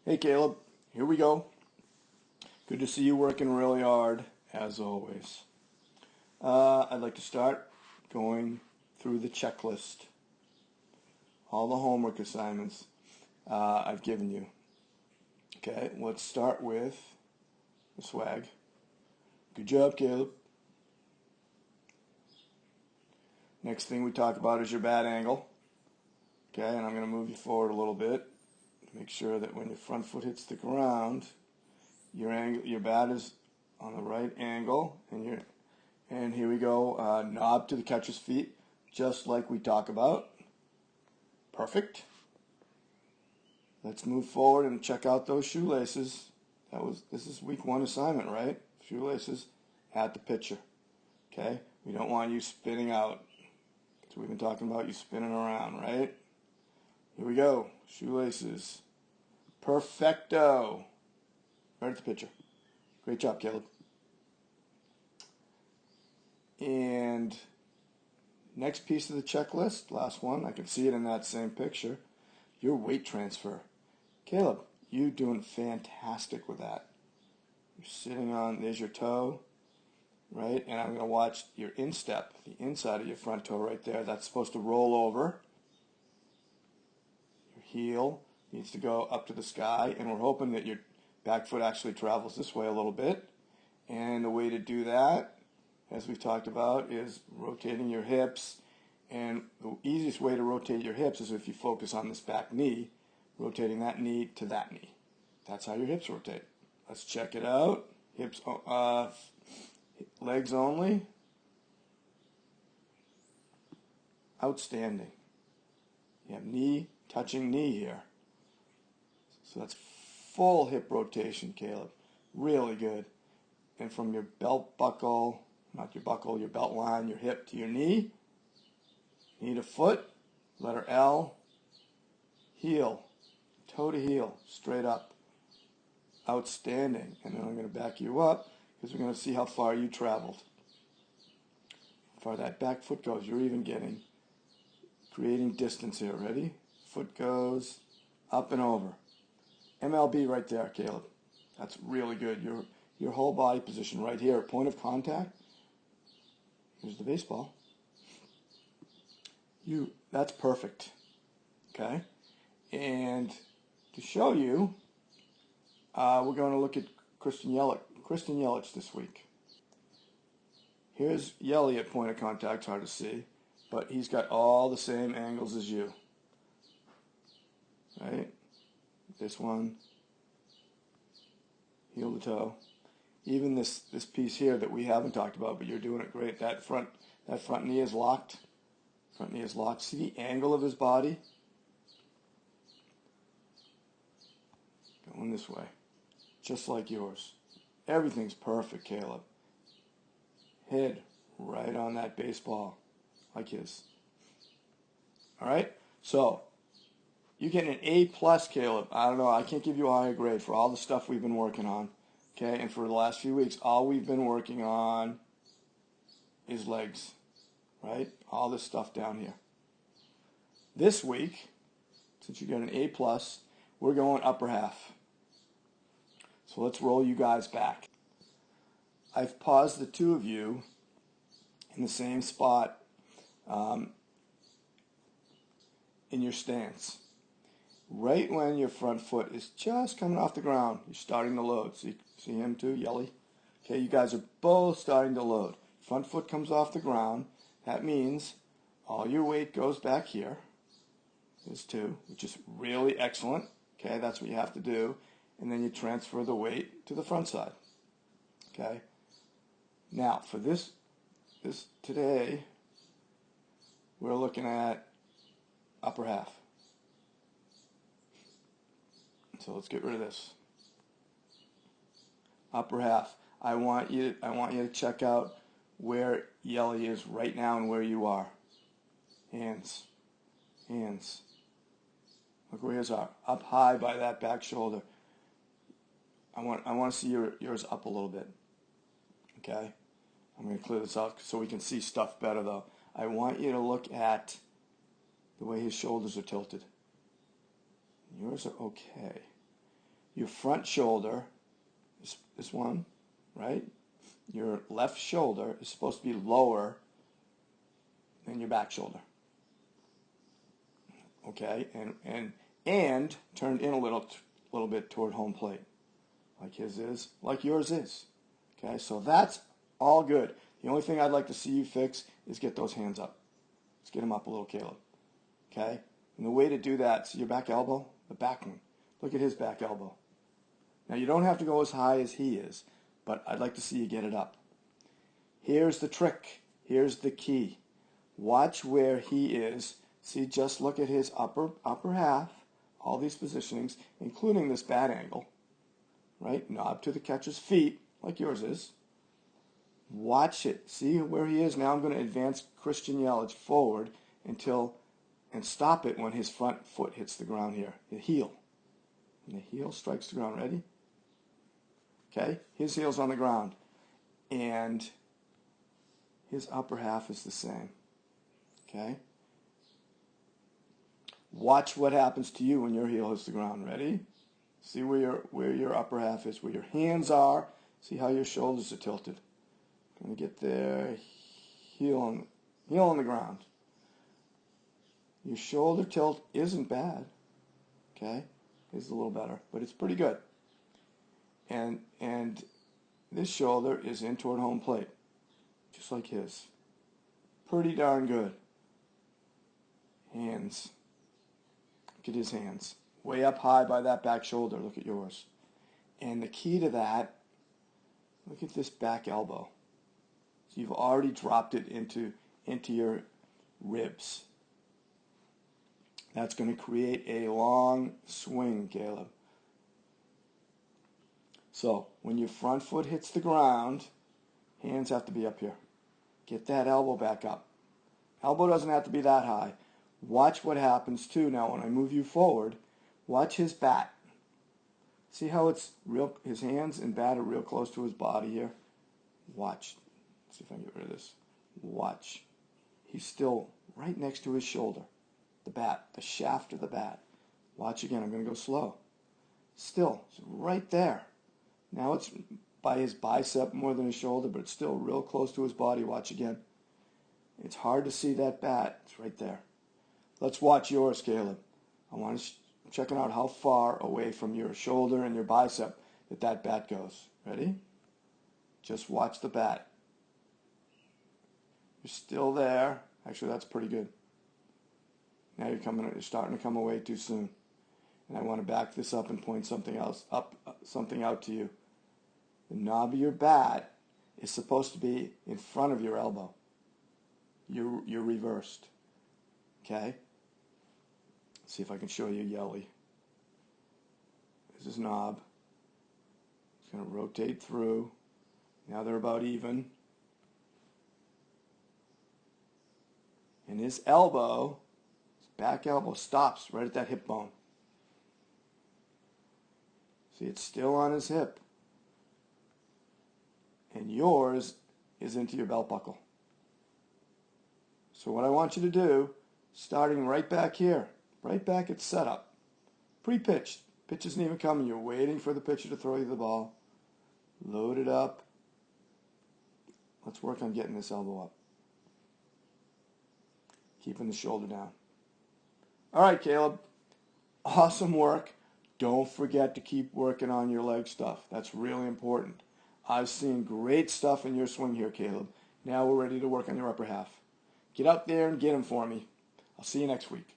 Hey Caleb, here we go. Good to see you working really hard, as always. I'd like to start going through the checklist. All the homework assignments I've given you. Okay, let's start with the swag. Good job, Caleb. Next thing we talk about is your bat angle. Okay, and I'm going to move you forward a little bit. Make sure that when your front foot hits the ground, your bat is on the right angle, and here we go, knob to the catcher's feet, just like we talk about. Perfect. Let's move forward and check out those shoelaces. This is week 1 assignment, right? Shoelaces at the pitcher. Okay, we don't want you spinning out. So we've been talking about you spinning around, right? Here we go. Shoelaces. Perfecto. Right at the pitcher. Great job, Caleb. And next piece of the checklist, last one, I can see it in that same picture, your weight transfer. Caleb, you're doing fantastic with that. You're sitting on, there's your toe, right? And I'm going to watch your instep, the inside of your front toe right there. That's supposed to roll over. Your heel needs to go up to the sky, and we're hoping that your back foot actually travels this way a little bit. And the way to do that, as we've talked about, is rotating your hips. And the easiest way to rotate your hips is if you focus on this back knee, rotating that knee to that knee. That's how your hips rotate. Let's check it out. Hips, legs only. Outstanding. You have knee touching knee here. So that's full hip rotation, Caleb. Really good. And from your belt buckle, not your buckle, your belt line, your hip to your knee, knee to foot, letter L, heel, toe to heel, straight up. Outstanding. And then I'm going to back you up because we're going to see how far you traveled. How far that back foot goes. You're even creating distance here. Ready? Foot goes up and over. MLB right there, Caleb. That's really good. Your whole body position right here, point of contact. Here's the baseball. That's perfect. Okay? And to show you, we're going to look at Christian Yelich this week. Here's Yelich at point of contact, hard to see, but he's got all the same angles as you. Right? This one, heel to toe. Even this piece here that we haven't talked about, but you're doing it great. That front knee is locked. Front knee is locked. See the angle of his body? Going this way. Just like yours. Everything's perfect, Caleb. Head right on that baseball, like his. All right? So, you get an A+, Caleb. I don't know. I can't give you a higher grade for all the stuff we've been working on. Okay? And for the last few weeks, all we've been working on is legs. Right? All this stuff down here. This week, since you got an A+, we're going upper half. So let's roll you guys back. I've paused the two of you in the same spot in your stance. Right when your front foot is just coming off the ground, you're starting to load. See him too, Yelich? Okay, you guys are both starting to load. Front foot comes off the ground. That means all your weight goes back here. There's 2, which is really excellent. Okay, that's what you have to do. And then you transfer the weight to the front side. Okay? Now, for this today, we're looking at upper half. So let's get rid of this. Upper half. I want you to check out where Yelich is right now and where you are. Hands. Look where yours are. Up high by that back shoulder. I want to see yours up a little bit. Okay? I'm going to clear this out so we can see stuff better though. I want you to look at the way his shoulders are tilted. Yours are okay. your front shoulder, this one, right? Your left shoulder is supposed to be lower than your back shoulder. Okay, and turned in a little bit toward home plate, like his is, like yours is. Okay, so that's all good. The only thing I'd like to see you fix is get those hands up. Let's get them up a little, Caleb. Okay, and the way to do that, see your back elbow, the back one. Look at his back elbow. Now you don't have to go as high as he is, but I'd like to see you get it up. Here's the trick. Here's the key. Watch where he is. See, just look at his upper half, all these positionings, including this bat angle, right? Knob to the catcher's feet, like yours is. Watch it. See where he is. Now I'm going to advance Christian Yelich forward and stop it when his front foot hits the ground here, the heel. And the heel strikes the ground. Ready? Okay, his heel's on the ground. And his upper half is the same. Okay? Watch what happens to you when your heel hits the ground. Ready? See where your upper half is, where your hands are. See how your shoulders are tilted. Going to get there. Heel on the ground. Your shoulder tilt isn't bad. Okay? It's a little better, but it's pretty good. And this shoulder is in toward home plate, just like his. Pretty darn good. Hands. Look at his hands. Way up high by that back shoulder. Look at yours. And the key to that, look at this back elbow. So you've already dropped it into your ribs. That's going to create a long swing, Caleb. So when your front foot hits the ground, hands have to be up here. Get that elbow back up. Elbow doesn't have to be that high. Watch what happens too. Now when I move you forward, watch his bat. See how it's real? His hands and bat are real close to his body here. Watch. Let's see if I can get rid of this. Watch. He's still right next to his shoulder. The bat, the shaft of the bat. Watch again. I'm going to go slow. Still, it's right there. Now it's by his bicep more than his shoulder, but it's still real close to his body. Watch again. It's hard to see that bat. It's right there. Let's watch yours, Caleb. I want to checking out how far away from your shoulder and your bicep that bat goes. Ready? Just watch the bat. You're still there. Actually, that's pretty good. Now you're starting to come away too soon. And I want to back this up and point something out to you. The knob of your bat is supposed to be in front of your elbow. You're reversed. Okay? Let's see if I can show you Yelich. This is knob. It's going to rotate through. Now they're about even. And his elbow, his back elbow, stops right at that hip bone. See, it's still on his hip. And yours is into your belt buckle. So what I want you to do, starting right back here, right back at setup, pre-pitched. Pitch isn't even coming. You're waiting for the pitcher to throw you the ball. Load it up. Let's work on getting this elbow up. Keeping the shoulder down. All right, Caleb. Awesome work. Don't forget to keep working on your leg stuff. That's really important. I've seen great stuff in your swing here, Caleb. Now we're ready to work on your upper half. Get out there and get him for me. I'll see you next week.